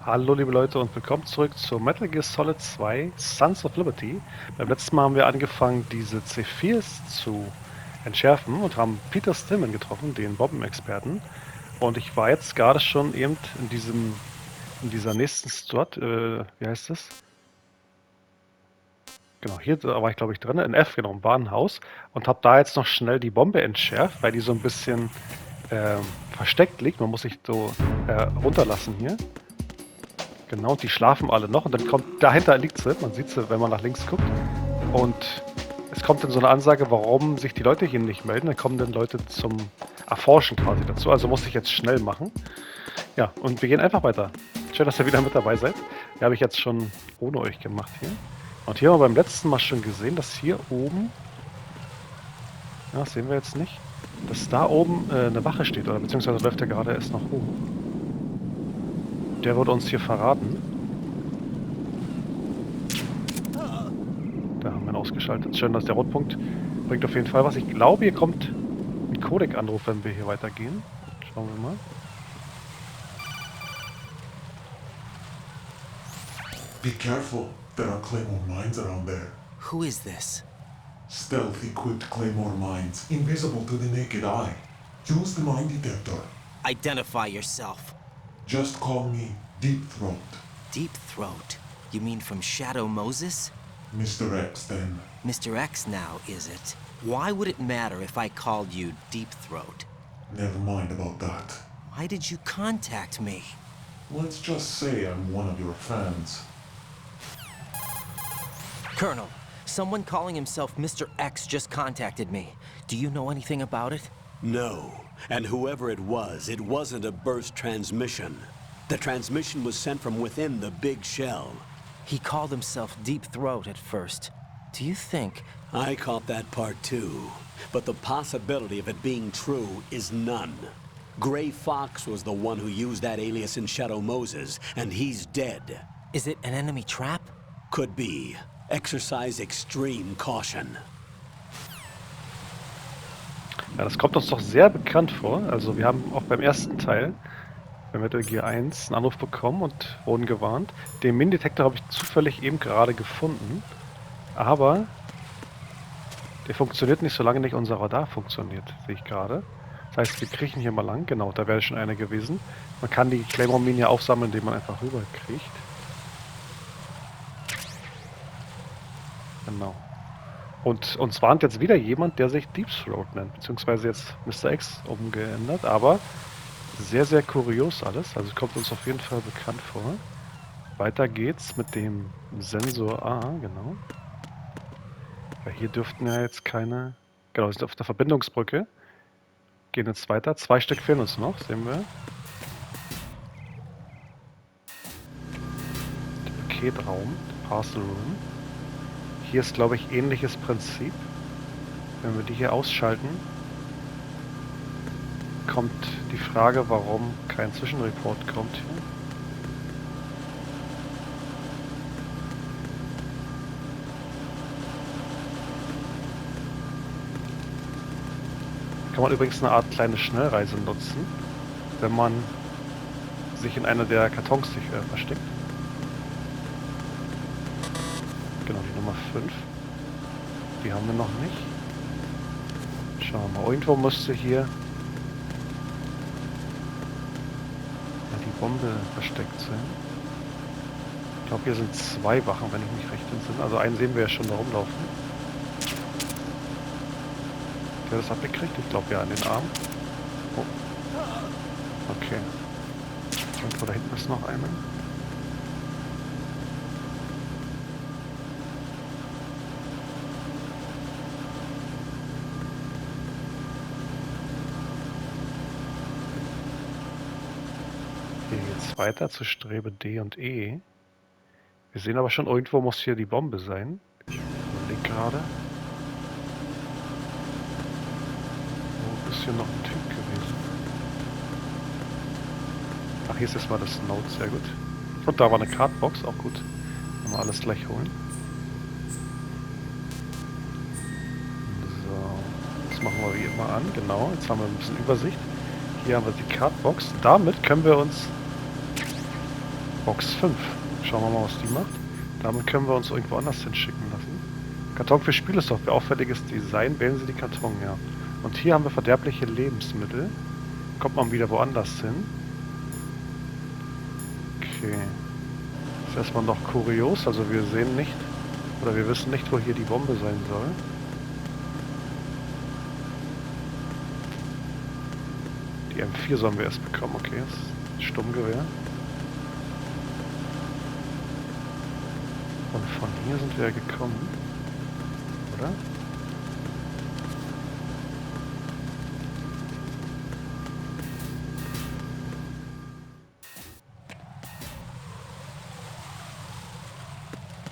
Hallo liebe Leute und willkommen zurück zu Metal Gear Solid 2 Sons of Liberty. Beim letzten Mal haben wir angefangen, diese C4s zu entschärfen und haben Peter Stillman getroffen, den Bombenexperten. Und ich war jetzt gerade schon eben in dieser nächsten Slot, wie heißt das? Genau, hier da war ich glaube ich drin, in F, genau, im Warenhaus. Und habe da jetzt noch schnell die Bombe entschärft, weil die so ein bisschen versteckt liegt. Man muss sich so runterlassen hier. Genau, die schlafen alle noch und dann kommt, dahinter liegt sie, man sieht sie, wenn man nach links guckt. Und es kommt dann so eine Ansage, warum sich die Leute hier nicht melden. Dann kommen dann Leute zum Erforschen quasi dazu. Also muss ich jetzt schnell machen. Ja, und wir gehen einfach weiter. Schön, dass ihr wieder mit dabei seid. Die habe ich jetzt schon ohne euch gemacht hier. Und hier haben wir beim letzten Mal schon gesehen, dass hier oben, ja, das sehen wir jetzt nicht, dass da oben eine Wache steht, oder beziehungsweise läuft der gerade erst noch hoch. Der wurde uns hier verraten. Da haben wir ihn ausgeschaltet. Schön, dass der Rotpunkt bringt auf jeden Fall was. Ich glaube, hier kommt ein Codec-Anruf, wenn wir hier weitergehen. Schauen wir mal. Be careful, there are Claymore mines around there. Who is this? Stealth-equipped Claymore mines, invisible to the naked eye. Use the mine detector. Identify yourself. Just call me Deep Throat. Deep Throat? You mean from Shadow Moses? Mr. X, then. Mr. X now, is it? Why would it matter if I called you Deep Throat? Never mind about that. Why did you contact me? Let's just say I'm one of your fans. Colonel, someone calling himself Mr. X just contacted me. Do you know anything about it? No. And whoever it wasn't a burst transmission. The transmission was sent from within the big shell. He called himself Deep Throat at first. Do you think... I caught that part too. But the possibility of it being true is none. Gray Fox was the one who used that alias in Shadow Moses, and he's dead. Is it an enemy trap? Could be. Exercise extreme caution. Ja, das kommt uns doch sehr bekannt vor. Also wir haben auch beim ersten Teil, bei Metal Gear 1, einen Anruf bekommen und wurden gewarnt. Den Min-Detektor habe ich zufällig eben gerade gefunden. Aber der funktioniert nicht, solange nicht unser Radar funktioniert, sehe ich gerade. Das heißt, wir kriechen hier mal lang. Genau, da wäre schon eine gewesen. Man kann die Claymore-Minen ja aufsammeln, indem man einfach rüberkriecht. Genau. Und uns warnt jetzt wieder jemand, der sich Deep Throat nennt, beziehungsweise jetzt Mr. X umgeändert, aber sehr, sehr kurios alles. Also kommt uns auf jeden Fall bekannt vor. Weiter geht's mit dem Sensor A, genau. Weil hier dürften ja jetzt keine... Genau, wir sind auf der Verbindungsbrücke. Gehen jetzt weiter. 2 Stück fehlen uns noch, sehen wir. Der Paketraum, der Parcel Room. Hier ist, glaube ich, ähnliches Prinzip. Wenn wir die hier ausschalten, kommt die Frage, warum kein Zwischenreport kommt hier. Kann man übrigens eine Art kleine Schnellreise nutzen, wenn man sich in einer der Kartons sich versteckt. Genau, die Nummer 5. Die haben wir noch nicht. Schauen wir mal. Irgendwo müsste hier ja, die Bombe versteckt sein. Ich glaube, hier sind 2 Wachen, wenn ich mich recht entsinne. Also einen sehen wir ja schon da rumlaufen. Der das abgekriegt? Ich glaube ja, an den Arm. Oh. Okay. Und da hinten ist noch einer. Hier geht's weiter zu Strebe D und E. Wir sehen aber schon, irgendwo muss hier die Bombe sein. Ich überlege gerade. Wo ist hier noch ein Typ gewesen? Ach, hier ist erstmal das Note, sehr gut. Und da war eine Cardbox, auch gut. Können wir alles gleich holen. So, das machen wir wie immer an, genau. Jetzt haben wir ein bisschen Übersicht. Hier haben wir die Cardbox. Damit können wir uns Box 5. Schauen wir mal, was die macht. Damit können wir uns irgendwo anders hinschicken lassen. Karton für Spielesoftware. Auffälliges Design. Wählen Sie die Karton, ja. Und hier haben wir verderbliche Lebensmittel. Kommt man wieder woanders hin. Okay. Das ist erstmal noch kurios. Also wir sehen nicht, oder wir wissen nicht, wo hier die Bombe sein soll. Die M4 sollen wir erst bekommen. Okay, das ist ein Sturmgewehr. Und von hier sind wir ja gekommen. Oder?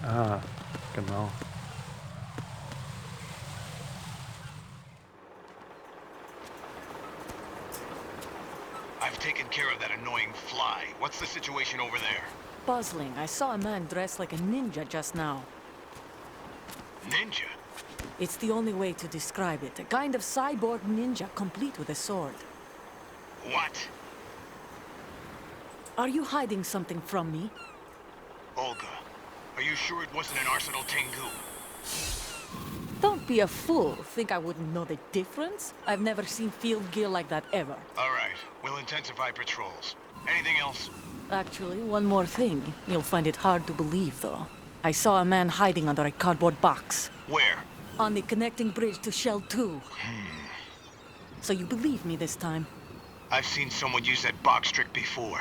Ah, genau. I've taken care of that annoying fly. What's the situation over there? Puzzling. I saw a man dressed like a ninja just now. Ninja? It's the only way to describe it. A kind of cyborg ninja, complete with a sword. What? Are you hiding something from me? Olga, are you sure it wasn't an Arsenal Tengu? Don't be a fool. Think I wouldn't know the difference? I've never seen field gear like that ever. All right, we'll intensify patrols. Anything else? Actually, one more thing. You'll find it hard to believe, though. I saw a man hiding under a cardboard box. Where? On the connecting bridge to Shell 2. So you believe me this time? I've seen someone use that box trick before.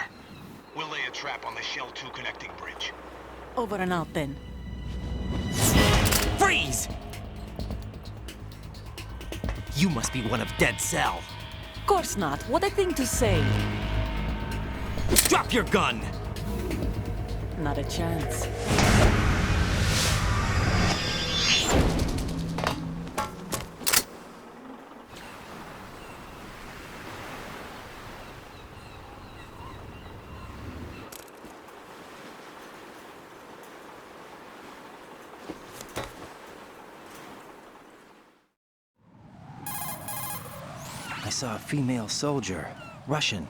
We'll lay a trap on the Shell 2 connecting bridge. Over and out, then. Freeze! You must be one of Dead Cell. Of course not. What a thing to say. Drop your gun! Not a chance. I saw a female soldier. Russian.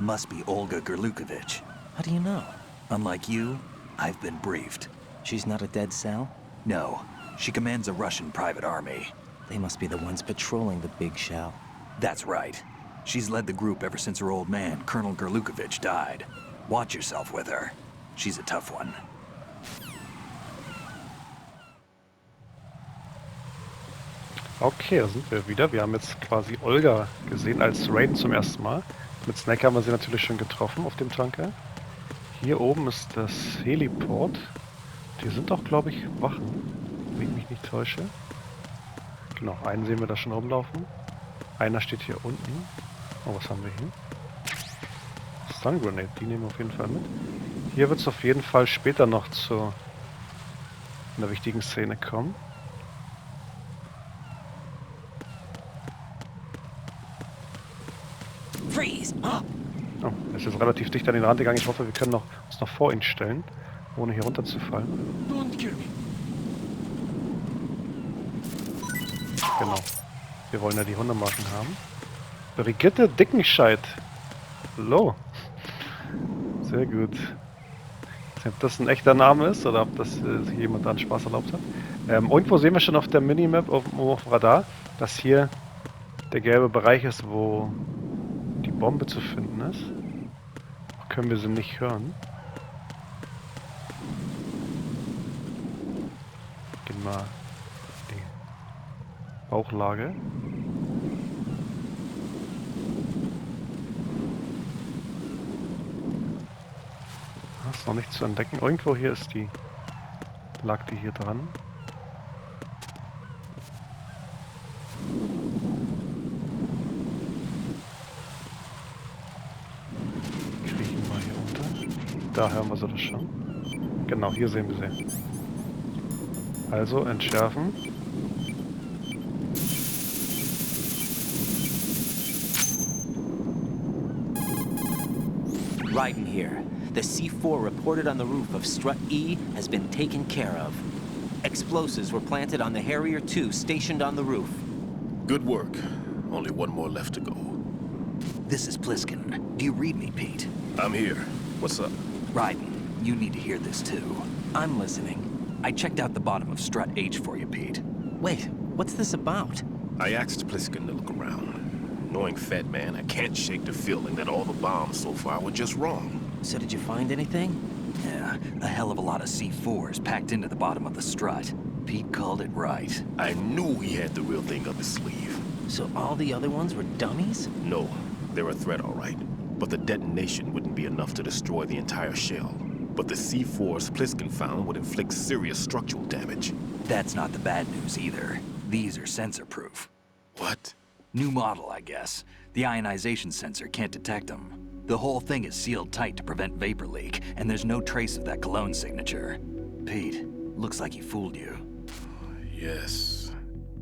Must be Olga Gerlukovich. How do you know? Unlike you, I've been briefed. She's not a Dead Cell? No, she commands a Russian private army. They must be the ones patrolling the big shell. That's right. She's led the group ever since her old man, Colonel Gerlukovich, died. Watch yourself with her. She's a tough one. Okay, da sind wir wieder. Wir haben jetzt quasi Olga gesehen als Raiden zum ersten Mal. Mit Snake haben wir sie natürlich schon getroffen auf dem Tanker. Hier oben ist das Heliport. Hier sind auch, glaube ich, Wachen, wenn ich mich nicht täusche. Genau, einen sehen wir da schon rumlaufen. Einer steht hier unten. Oh, was haben wir hier? Stun Grenade, die nehmen wir auf jeden Fall mit. Hier wird es auf jeden Fall später noch zu einer wichtigen Szene kommen. Freeze! Huh? Oh, er ist jetzt relativ dicht an den Rand gegangen. Ich hoffe, wir können uns noch vor ihn stellen, ohne hier runterzufallen. Don't kill me. Genau. Wir wollen ja die Hundemarken haben. Brigitte Dickenscheid. Hallo. Sehr gut. Ob das ein echter Name ist oder ob das sich jemand da Spaß erlaubt hat. Irgendwo sehen wir schon auf der Minimap, auf dem Radar, dass hier der gelbe Bereich ist, wo die Bombe zu finden ist. Noch können wir sie nicht hören. Gehen mal in die Bauchlage. Ist noch nicht zu entdecken. Irgendwo hier ist die. Lag die hier dran. Kriechen wir hier unter. Da hören wir sie das schon. Genau, hier sehen wir sie. Also entschärfen. Raiden here. The C4 reported on the roof of Strut E has been taken care of. Explosives were planted on the Harrier 2 stationed on the roof. Good work. Only one more left to go. This is Pliskin. Do you read me, Pete? I'm here. What's up? Raiden, You need to hear this too. I'm listening. I checked out the bottom of Strut H for you, Pete. Wait, what's this about? I asked Pliskin to look around. Knowing Fatman, I can't shake the feeling that all the bombs so far were just wrong. So did you find anything? Yeah, a hell of a lot of C4s packed into the bottom of the strut. Pete called it right. I knew he had the real thing up his sleeve. So all the other ones were dummies? No, they're a threat, all right. But the detonation wouldn't be enough to destroy the entire shell. But the C4s Pliskin found would inflict serious structural damage. That's not the bad news either. These are sensor-proof. What? New model, I guess. The ionization sensor can't detect them. The whole thing is sealed tight to prevent vapor leak, and there's no trace of that cologne signature. Pete, looks like he fooled you. Yes.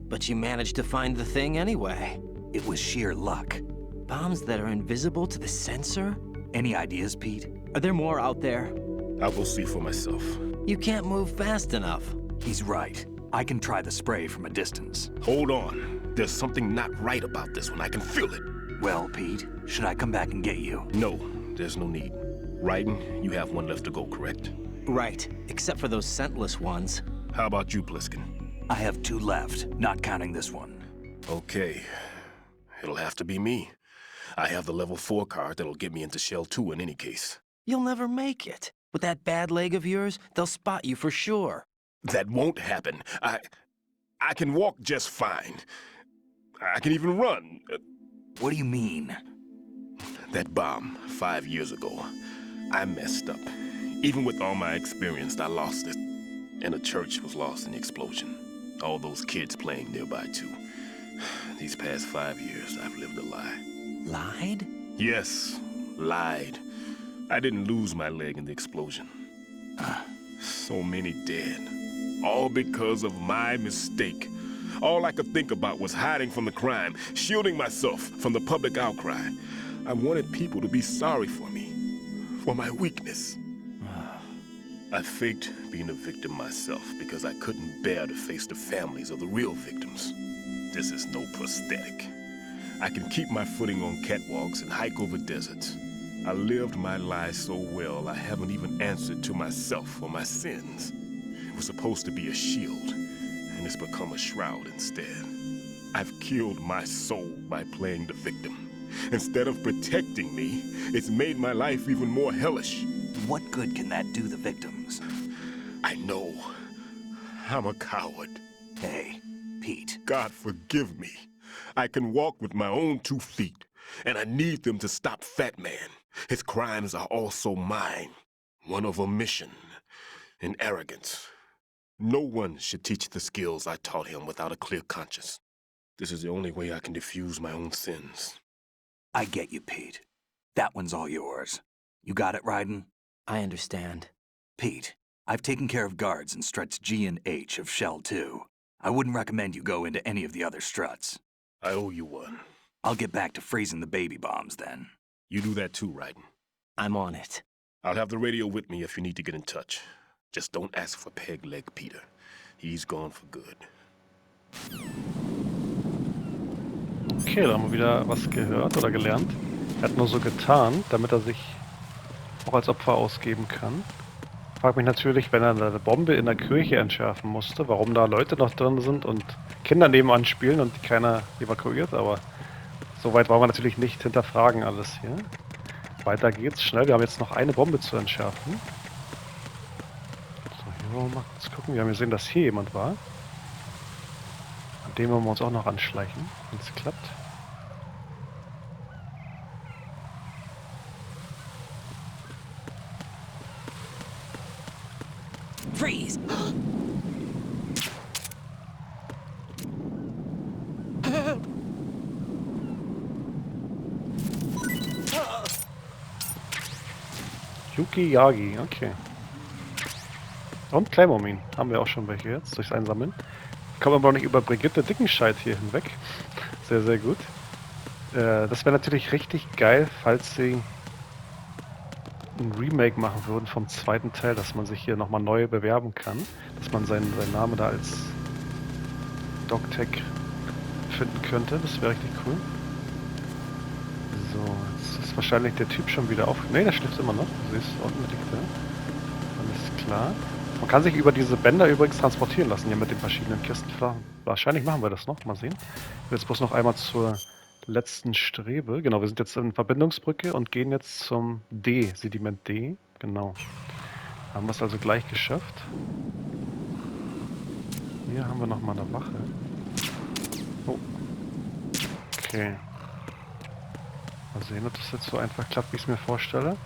But you managed to find the thing anyway. It was sheer luck. Bombs that are invisible to the sensor? Any ideas, Pete? Are there more out there? I'll go see for myself. You can't move fast enough. He's right. I can try the spray from a distance. Hold on. There's something not right about this one. I can feel it. Well, Pete, should I come back and get you? No, there's no need. Raiden, you have one left to go, correct? Right, except for those scentless ones. How about you, Pliskin? I have 2 left, not counting this one. Okay. It'll have to be me. I have the level 4 card that'll get me into Shell 2 in any case. You'll never make it. With that bad leg of yours, they'll spot you for sure. That won't happen. I can walk just fine. I can even run. What do you mean? That bomb 5 years ago, I messed up. Even with all my experience, I lost it. And the church was lost in the explosion. All those kids playing nearby, too. These past 5 years, I've lived a lie. Lied? Yes, lied. I didn't lose my leg in the explosion. So many dead. All because of my mistake. All I could think about was hiding from the crime, shielding myself from the public outcry. I wanted people to be sorry for me, for my weakness. I faked being a victim myself because I couldn't bear to face the families of the real victims. This is no prosthetic. I can keep my footing on catwalks and hike over deserts. I lived my life so well, I haven't even answered to myself for my sins. It was supposed to be a shield, and it's become a shroud instead. I've killed my soul by playing the victim. Instead of protecting me, it's made my life even more hellish. What good can that do the victims? I know. I'm a coward. Hey, Pete. God forgive me. I can walk with my own 2 feet, and I need them to stop Fatman. His crimes are also mine. One of omission and arrogance. No one should teach the skills I taught him without a clear conscience. This is the only way I can diffuse my own sins. I get you, Pete. That one's all yours. You got it, Raiden? I understand. Pete, I've taken care of guards in struts G and H of Shell 2. I wouldn't recommend you go into any of the other struts. I owe you one. I'll get back to freezing the baby bombs then. You do that too, Raiden. I'm on it. I'll have the radio with me if you need to get in touch. Just don't ask for Peg Leg Peter. He's gone for good. Okay, da haben wir wieder was gehört oder gelernt. Er hat nur so getan, damit er sich auch als Opfer ausgeben kann. Frag mich natürlich, wenn er eine Bombe in der Kirche entschärfen musste, warum da Leute noch drin sind und Kinder nebenan spielen und die keiner evakuiert, aber soweit wollen wir natürlich nicht hinterfragen alles hier. Weiter geht's schnell, wir haben jetzt noch eine Bombe zu entschärfen. So, hier wollen wir mal kurz gucken, wir haben gesehen, dass hier jemand war. An dem wollen wir uns auch noch anschleichen, wenn es klappt. Freeze! Yuki Yagi, okay. Und Claymore-Minen haben wir auch schon welche jetzt durchs Einsammeln. Kommen aber auch nicht über Brigitte Dickenscheid hier hinweg. Sehr, sehr gut. Das wäre natürlich richtig geil, falls sie ein Remake machen würden vom 2. Teil, dass man sich hier nochmal neu bewerben kann. Dass man seinen Namen da als DocTech finden könnte. Das wäre richtig cool. So, jetzt ist wahrscheinlich der Typ schon wieder auf. Ne, der schläft immer noch. Du siehst, unten liegt er. Alles klar. Man kann sich über diese Bänder übrigens transportieren lassen, hier mit den verschiedenen Kisten. Wahrscheinlich machen wir das noch. Mal sehen. Jetzt bloß noch einmal zur letzten Strebe. Genau, wir sind jetzt in Verbindungsbrücke und gehen jetzt zum D, Sediment D. Genau. Haben wir es also gleich geschafft. Hier haben wir nochmal eine Wache. Oh. Okay. Mal sehen, ob das jetzt so einfach klappt, wie ich es mir vorstelle.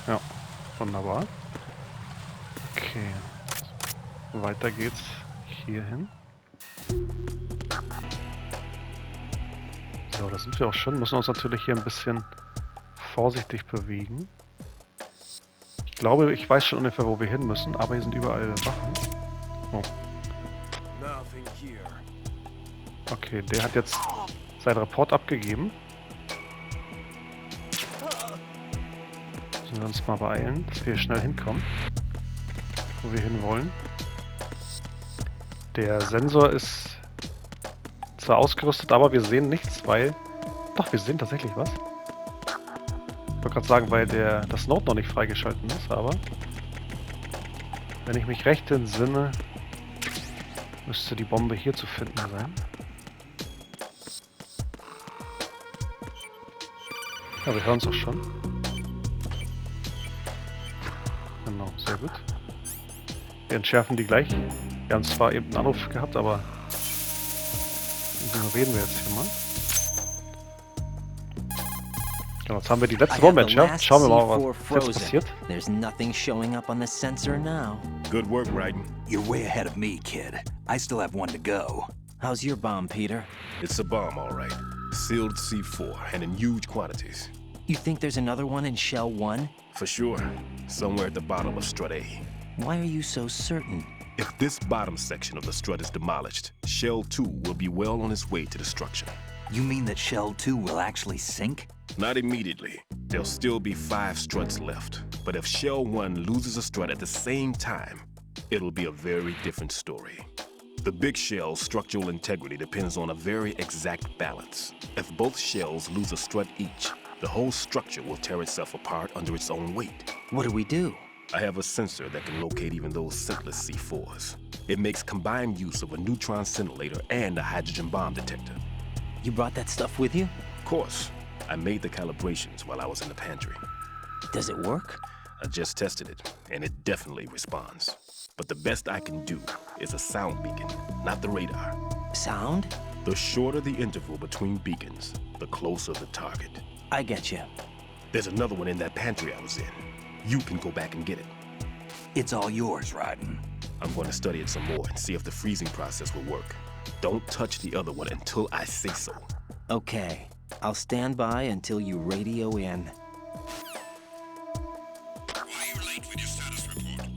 Ja, wunderbar. Okay. Weiter geht's hier hin. So, da sind wir auch schon. Müssen uns natürlich hier ein bisschen vorsichtig bewegen. Ich glaube, ich weiß schon ungefähr, wo wir hin müssen, aber hier sind überall Wachen. Oh. Okay, der hat jetzt seinen Report abgegeben. Müssen wir uns mal beeilen, dass wir schnell hinkommen, wo wir hinwollen. Der Sensor ist zwar ausgerüstet, aber wir sehen nichts, weil... Doch, wir sehen tatsächlich was. Ich wollte gerade sagen, weil das Node noch nicht freigeschalten ist, aber... Wenn ich mich recht entsinne, müsste die Bombe hier zu finden sein. Ja, wir hören es auch schon. Genau, sehr gut. Wir entschärfen die gleich. Wir haben zwar eben einen Anruf gehabt, aber den reden wir jetzt hier mal. Genau, jetzt haben wir die letzte Bombe entschärft. Schauen wir mal, was jetzt passiert. There's nothing showing up on the sensor now. Good work, Raiden. You're way ahead of me, kid. I still have one to go. How's your bomb, Peter? It's a bomb, all right. Sealed C4 and in huge quantities. You think there's another one in Shell 1? For sure. Somewhere at the bottom of Strut A. Why are you so certain? If this bottom section of the strut is demolished, Shell 2 will be well on its way to destruction. You mean that Shell 2 will actually sink? Not immediately. There'll still be 5 struts left. But if Shell 1 loses a strut at the same time, it'll be a very different story. The big shell's structural integrity depends on a very exact balance. If both shells lose a strut each, the whole structure will tear itself apart under its own weight. What do we do? I have a sensor that can locate even those simplest C4s. It makes combined use of a neutron scintillator and a hydrogen bomb detector. You brought that stuff with you? Of course. I made the calibrations while I was in the pantry. Does it work? I just tested it, and it definitely responds. But the best I can do is a sound beacon, not the radar. Sound? The shorter the interval between beacons, the closer the target. I get you. There's another one in that pantry I was in. You can go back and get it. It's all yours, Raiden. I'm going to study it some more and see if the freezing process will work. Don't touch the other one until I say so. Okay. I'll stand by until you radio in. Why are you late with your status report?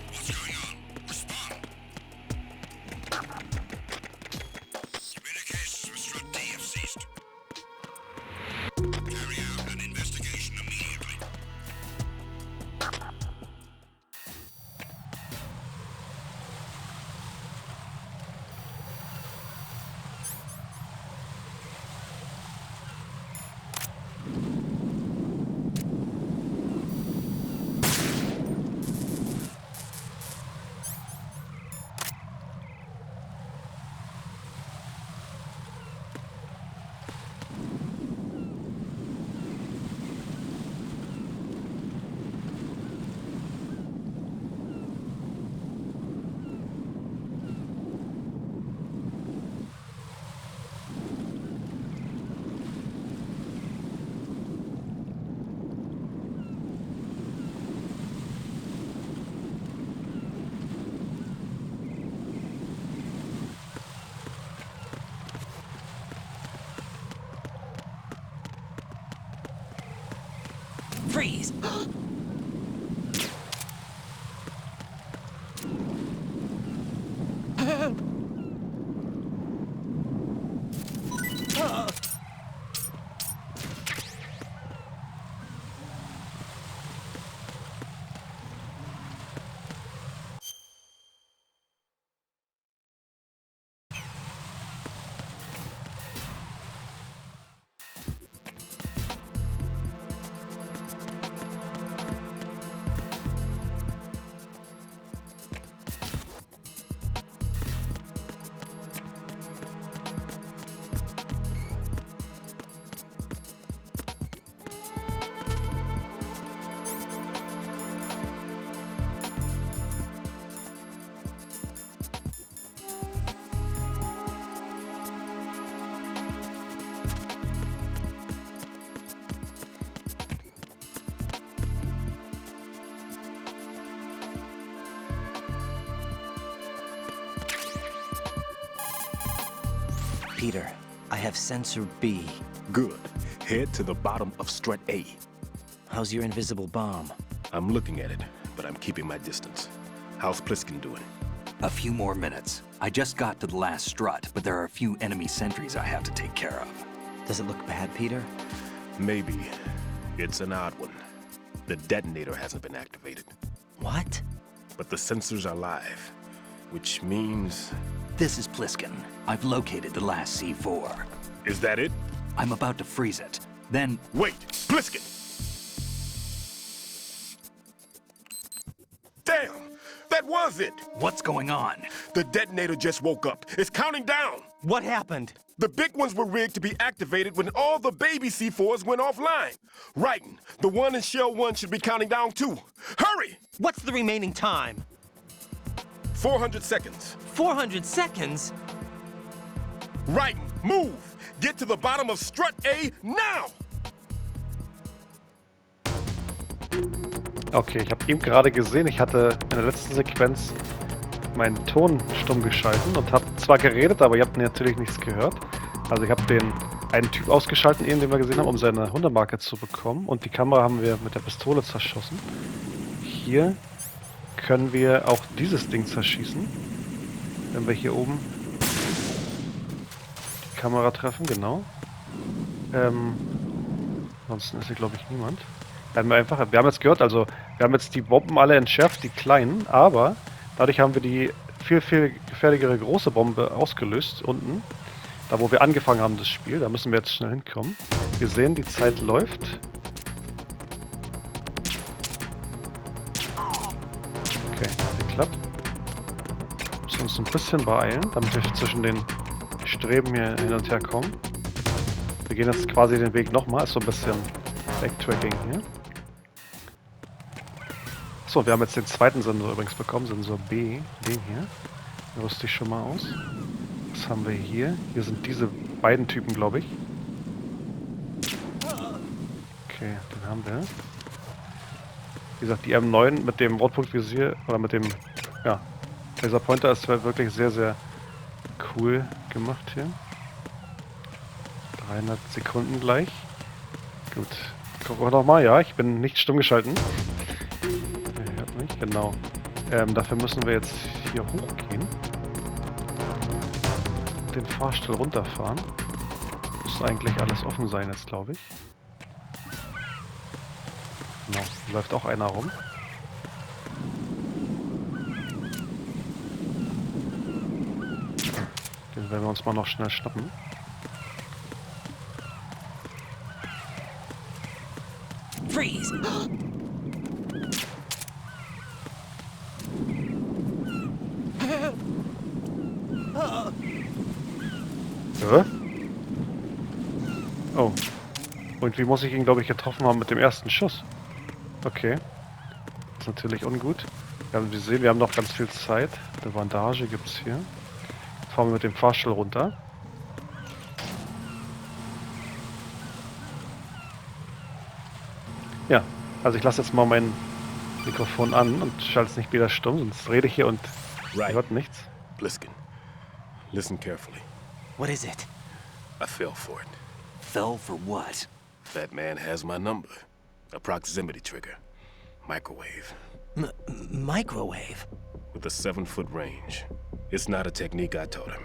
What's going on? Respond. Communications with Strut D have ceased. Carry out an investigation immediately. Freeze! Peter, I have sensor B. Good. Head to the bottom of strut A. How's your invisible bomb? I'm looking at it, but I'm keeping my distance. How's Pliskin doing? A few more minutes. I just got to the last strut, but there are a few enemy sentries I have to take care of. Does it look bad, Peter? Maybe. It's an odd one. The detonator hasn't been activated. What? But the sensors are live, which means... This is Pliskin. I've located the last C4. Is that it? I'm about to freeze it. Then... Wait! Pliskin! Damn! That was it! What's going on? The detonator just woke up. It's counting down! What happened? The big ones were rigged to be activated when all the baby C4s went offline. Writing, the one in Shell 1 should be counting down too. Hurry! What's the remaining time? 400 seconds. 400 seconds? Writing, move! Get to the bottom of strut A now! Okay, ich habe eben gerade gesehen, ich hatte in der letzten Sequenz meinen Ton stumm geschalten und habe zwar geredet, aber ihr habt natürlich nichts gehört. Also ich habe den einen Typ ausgeschalten, eben den wir gesehen haben, um seine 100-Marke zu bekommen. Und die Kamera haben wir mit der Pistole zerschossen. Hier können wir auch dieses Ding zerschießen. Wenn wir hier oben die Kamera treffen, genau. Ansonsten ist hier, glaube ich, niemand. Wir haben jetzt gehört, also wir haben jetzt die Bomben alle entschärft, die kleinen, aber dadurch haben wir die viel, viel gefährlichere große Bombe ausgelöst, unten. Da, wo wir angefangen haben, das Spiel. Da müssen wir jetzt schnell hinkommen. Wir sehen, die Zeit läuft. Okay, hat geklappt. Müssen uns ein bisschen beeilen, damit wir zwischen den Streben hier hin und her kommen. Wir gehen jetzt quasi den Weg nochmal, ist so ein bisschen Backtracking hier. So, wir haben jetzt den zweiten Sensor übrigens bekommen, Sensor B, den hier. Den rüste ich schon mal aus. Was haben wir hier? Hier sind diese beiden Typen, glaube ich. Okay, den haben wir. Wie gesagt, die M9 mit dem Rotpunktvisier, oder mit dem, ja, Laserpointer ist wirklich sehr, sehr cool gemacht hier. 300 Sekunden gleich. Gut, gucken wir nochmal. Ja, ich bin nicht stumm geschalten. Nicht, genau. Dafür müssen wir jetzt hier hochgehen. Den Fahrstuhl runterfahren. Muss eigentlich alles offen sein jetzt, glaube ich. Genau, hier läuft auch einer rum. Den werden wir uns mal noch schnell schnappen. Freeze! Ja? Oh. Und wie muss ich ihn, glaube ich, getroffen haben mit dem ersten Schuss? Okay. Das ist natürlich ungut. Wir sehen, wir haben noch ganz viel Zeit. Eine Bandage gibt es hier. Fahren wir mit dem Fahrstuhl runter. Ja, also ich lasse jetzt mal mein Mikrofon an und schalte es nicht wieder stumm, sonst rede ich hier und ihr hört nichts. Pliskin, listen carefully. What is it? I fell for it. Fell for what? That man has my number. A proximity trigger. Microwave. Microwave? With a 7-foot range. It's not a technique I taught him.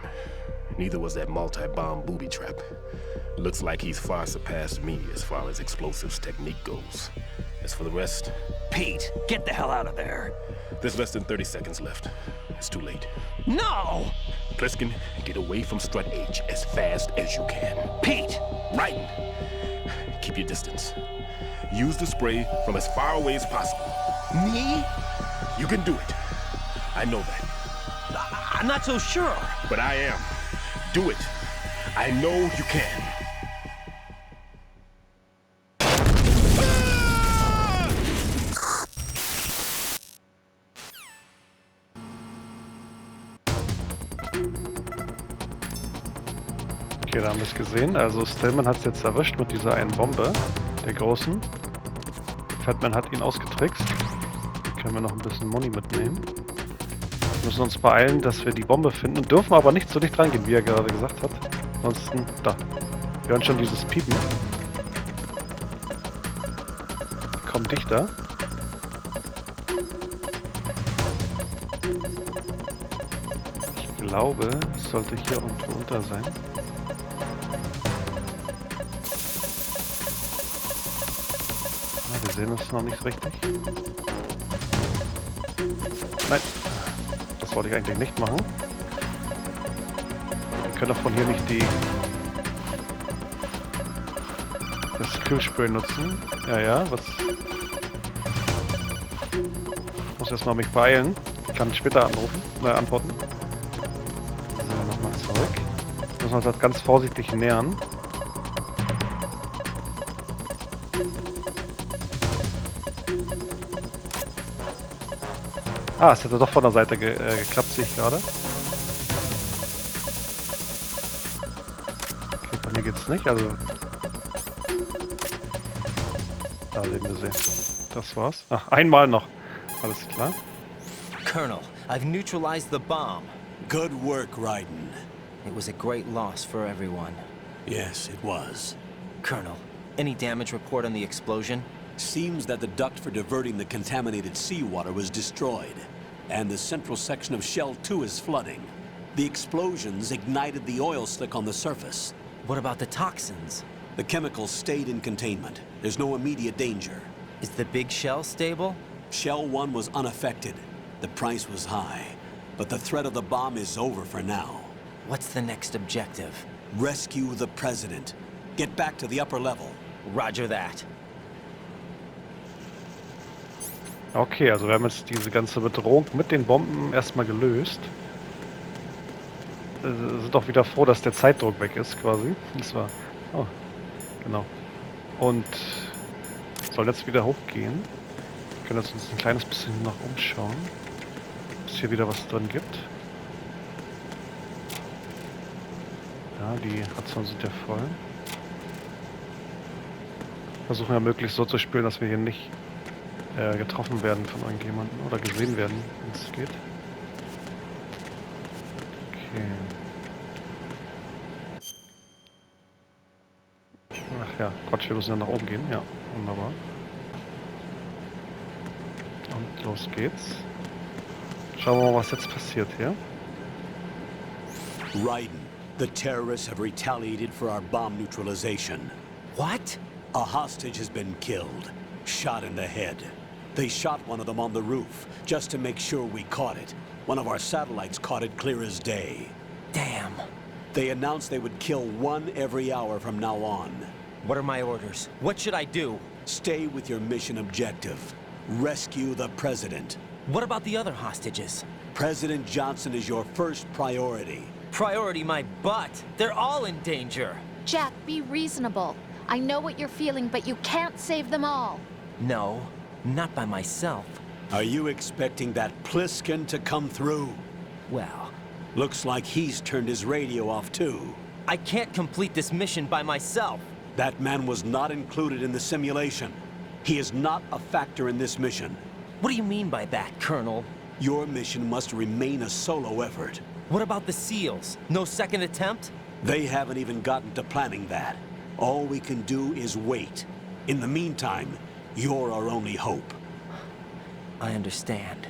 Neither was that multi-bomb booby trap. Looks like he's far surpassed me as far as explosives technique goes. As for the rest... Pete, get the hell out of there. There's less than 30 seconds left. It's too late. No! Pliskin, get away from strut H as fast as you can. Pete! Right! Keep your distance. Use the spray from as far away as possible. Me? You can do it. I know that. I'm not so sure. But I am. Do it. I know you can. Okay, da haben wir es gesehen. Also Stillman hat es jetzt erwischt mit dieser einen Bombe, der großen. Fatman hat ihn ausgetrickst. Können wir noch ein bisschen Money mitnehmen. Wir müssen uns beeilen, dass wir die Bombe finden und dürfen aber nicht so dicht reingehen, wie er gerade gesagt hat. Ansonsten, da. Wir hören schon dieses Piepen. Komm dichter. Ich glaube, es sollte hier irgendwo unter sein. Wir sehen es noch nicht richtig. Nein, das wollte ich eigentlich nicht machen. Wir können auch von hier nicht das Kühlspray nutzen. Ja, was... Ich muss erstmal mich beeilen. Ich kann später antworten. So, nochmal zurück. Jetzt müssen wir uns das ganz vorsichtig nähern. Ah, es hätte doch von der Seite geklappt, sehe ich gerade. Okay, von hier geht's nicht, also... Da sehen wir sie. Das war's. Ach, einmal noch. Alles klar. Colonel, I've neutralized the bomb. Good work, Raiden. It was a great loss for everyone. Yes, it was. Colonel, any damage report on the explosion? Seems that the duct for diverting the contaminated seawater was destroyed, and the central section of Shell 2 is flooding. The explosions ignited the oil slick on the surface. What about the toxins? The chemicals stayed in containment. There's no immediate danger. Is the big shell stable? Shell 1 was unaffected. The price was high, but the threat of the bomb is over for now. What's the next objective? Rescue the President. Get back to the upper level. Roger that. Okay, also wir haben jetzt diese ganze Bedrohung mit den Bomben erstmal gelöst. Sind auch wieder froh, dass der Zeitdruck weg ist, quasi. Das war... Oh, genau. Und sollen jetzt wieder hochgehen. Wir können uns ein kleines bisschen noch umschauen. Ob es hier wieder was drin gibt. Ja, die Rationen sind ja voll. Versuchen ja möglichst so zu spielen, dass wir hier nicht getroffen werden von irgendjemandem oder gesehen werden, wenn es geht. Okay. Ach ja, Quatsch, wir müssen ja nach oben gehen. Ja, wunderbar. Und los geht's. Schauen wir mal, was jetzt passiert hier. Raiden, the terrorists have retaliated for our bomb neutralization. What? A hostage has been killed, shot in the head. They shot one of them on the roof, just to make sure we caught it. One of our satellites caught it clear as day. Damn. They announced they would kill one every hour from now on. What are my orders? What should I do? Stay with your mission objective. Rescue the President. What about the other hostages? President Johnson is your first priority. Priority my butt. They're all in danger. Jack, be reasonable. I know what you're feeling, but you can't save them all. No, not by myself. Are you expecting that Pliskin to come through? Well, Looks like he's turned his radio off too. I can't complete this mission by myself. That man was not included in the simulation. He is not a factor in this mission. What do you mean by that, Colonel? Your mission must remain a solo effort. What about the SEALs? No second attempt? They haven't even gotten to planning that. All we can do is wait. In the meantime, you're our only hope. I understand.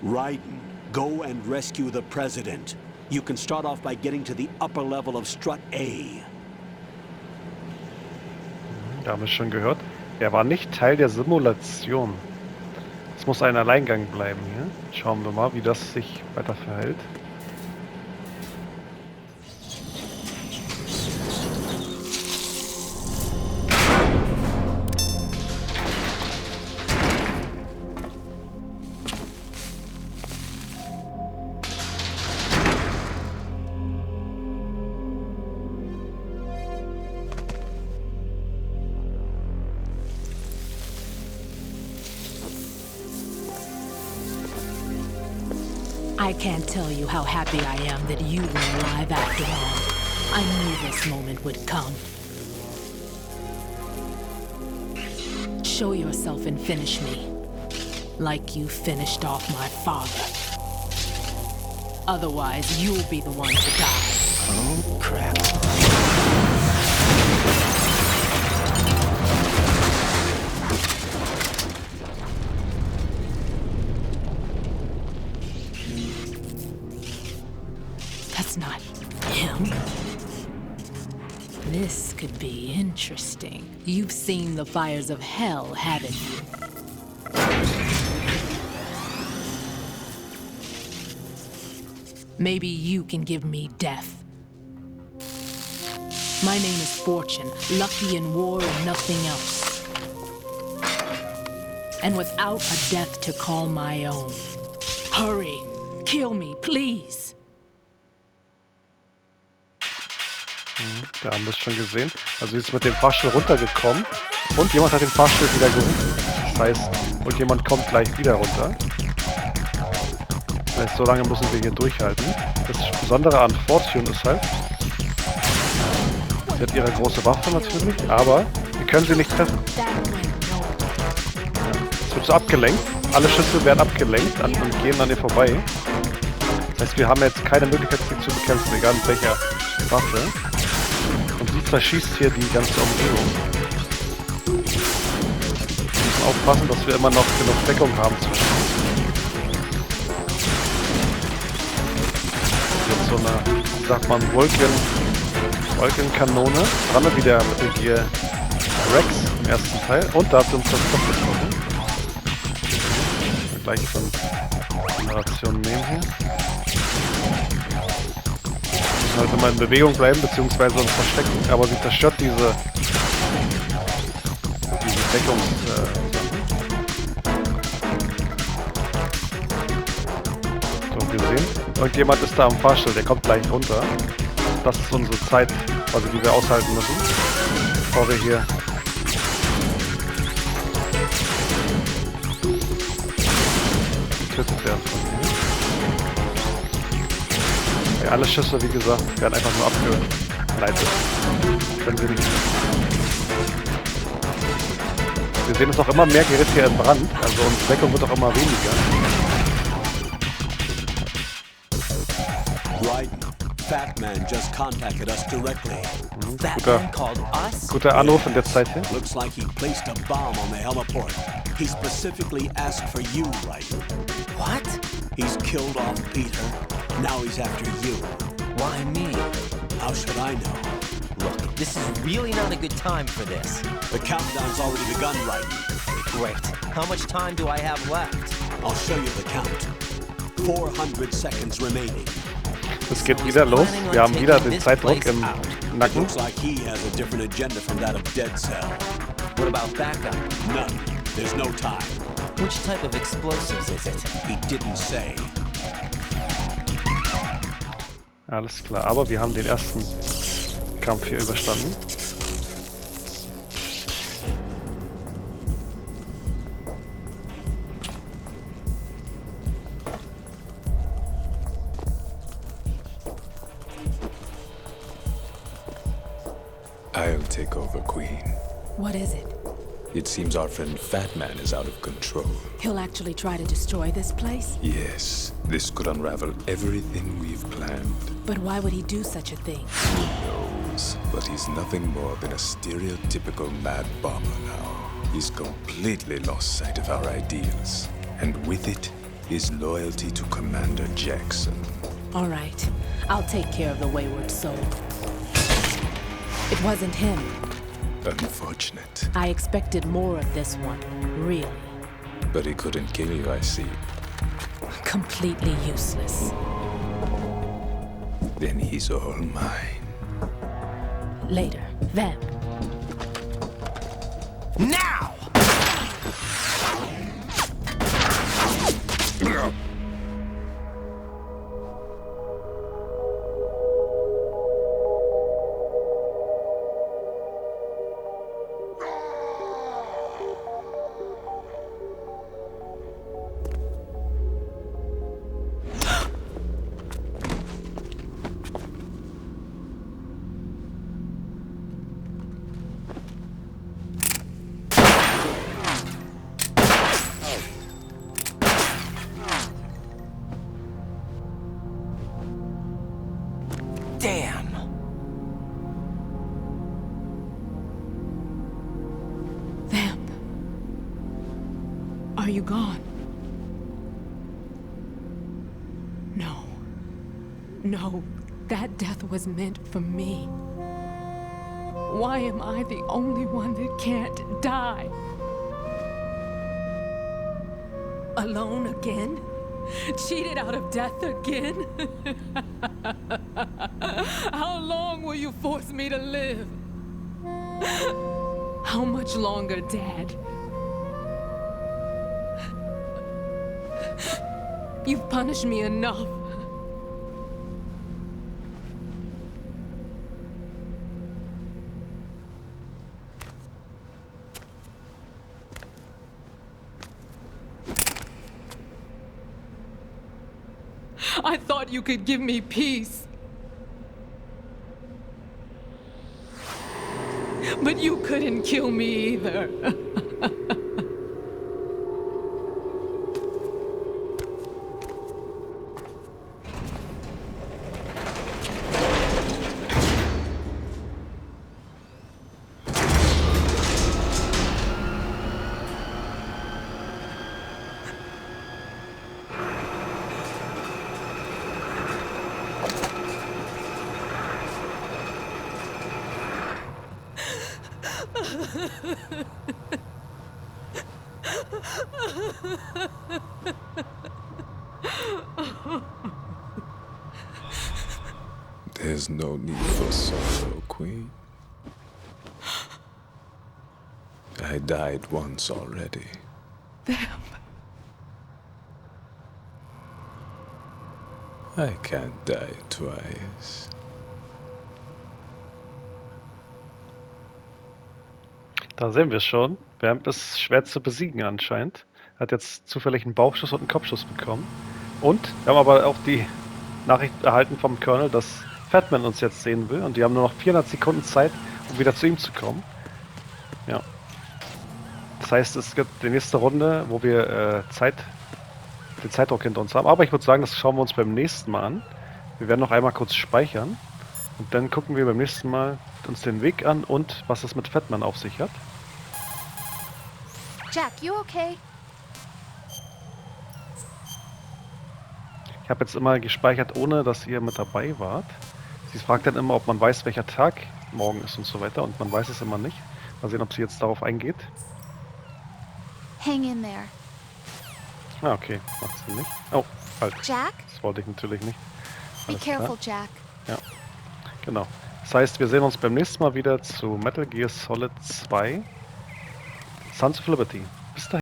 Raiden, go and rescue the President. You can start off by getting to the upper level of Strut A. Da haben wir es schon gehört. Er war nicht Teil der Simulation. Es muss ein Alleingang bleiben hier. Schauen wir mal, wie das sich weiter verhält. I can't tell you how happy I am that you were alive after all. I knew this moment would come. Show yourself and finish me. Like you finished off my father. Otherwise, you'll be the one to die. Oh, crap. This could be interesting. You've seen the fires of hell, haven't you? Maybe you can give me death. My name is Fortune, lucky in war and nothing else. And without a death to call my own. Hurry, kill me, please. Da haben wir es schon gesehen. Also sie ist mit dem Fahrstuhl runtergekommen und jemand hat den Fahrstuhl wieder gerufen. Das heißt, und jemand kommt gleich wieder runter. Das heißt, so lange müssen wir hier durchhalten. Das Besondere an Fortune ist halt, sie hat ihre große Waffe natürlich, aber wir können sie nicht treffen. Ja. Es wird so abgelenkt. Alle Schüsse werden abgelenkt und gehen an ihr vorbei. Das heißt, wir haben jetzt keine Möglichkeit, sie zu bekämpfen, egal mit welcher Waffe. Und sie zerschießt hier die ganze Umgebung. Wir müssen aufpassen, dass wir immer noch genug Deckung haben zwischen uns. Jetzt so eine, wie sagt man, Wolkenkanone. Haben wir wieder mit dem Gear Rex im ersten Teil. Und da hat sie uns das Kopf getroffen. Gleich so eine Generation nehmen hier. Wir müssen halt immer in Bewegung bleiben, beziehungsweise uns verstecken, aber sie zerstört diese Deckungssachen. So, wir sehen, irgendjemand ist da am Fahrstuhl, der kommt gleich runter. Das ist unsere Zeit, quasi, die wir aushalten müssen, bevor wir hier getötet werden von hier. Ja, alle Schüsse, wie gesagt, werden einfach nur abgeleitet. Können sie nicht. Wir sehen, es noch immer mehr gerät hier in Brand, also unsere Deckung wird auch immer weniger. Fatman just contacted us directly. Guter Anruf in der Zeit hier. Looks like he placed a bomb on the heliport. He specifically asked for you, right? What? He's killed off Peter. Now he's after you. Why me? How should I know? Look, this is really not a good time for this. The countdown's already begun, right? Great. How much time do I have left? I'll show you the count. 400 seconds remaining. Es geht wieder los. Wir haben wieder den Zeitdruck im Nacken. Looks like he has a different agenda from that of Dead Cell. What about backup? None. There's no time. Which type of explosives is it? He didn't say. Alles klar, aber wir haben den ersten Kampf hier überstanden. I'll take over, Queen. What is it? It seems our friend Fatman is out of control. He'll actually try to destroy this place? Yes, this could unravel everything we've planned. But why would he do such a thing? Who knows? But he's nothing more than a stereotypical mad bomber now. He's completely lost sight of our ideals. And with it, his loyalty to Commander Jackson. All right. I'll take care of the wayward soul. It wasn't him. Unfortunate. I expected more of this one, really. But he couldn't kill you, I see. Completely useless. Then he's all mine. Later, then. Now! Damn! Vamp. Are you gone? No. No, that death was meant for me. Why am I the only one that can't die? Alone again? Cheated out of death again? How long will you force me to live? How much longer, Dad? You've punished me enough. I thought you could give me peace. But you couldn't kill me either. There's no need for sorrow, Queen. I died once already. Them. I can't die twice. Da sehen wir schon. Vamp ist schwer zu besiegen anscheinend. Hat jetzt zufällig einen Bauchschuss und einen Kopfschuss bekommen. Und wir haben aber auch die Nachricht erhalten vom Colonel, dass Fatman uns jetzt sehen will. Und die haben nur noch 400 Sekunden Zeit, um wieder zu ihm zu kommen. Ja. Das heißt, es gibt die nächste Runde, wo wir den Zeitdruck hinter uns haben. Aber ich würde sagen, das schauen wir uns beim nächsten Mal an. Wir werden noch einmal kurz speichern. Und dann gucken wir beim nächsten Mal uns den Weg an und was es mit Fatman auf sich hat. Jack, you okay? Ich habe jetzt immer gespeichert, ohne dass ihr mit dabei wart. Sie fragt dann immer, ob man weiß, welcher Tag morgen ist und so weiter. Und man weiß es immer nicht. Mal sehen, ob sie jetzt darauf eingeht. Hang in there. Ah, okay. Macht sie nicht. Oh, halt. Jack? Das wollte ich natürlich nicht. Be Alles careful, klar. Jack. Ja, genau. Das heißt, wir sehen uns beim nächsten Mal wieder zu Metal Gear Solid 2 Sons of Liberty. Bis dahin.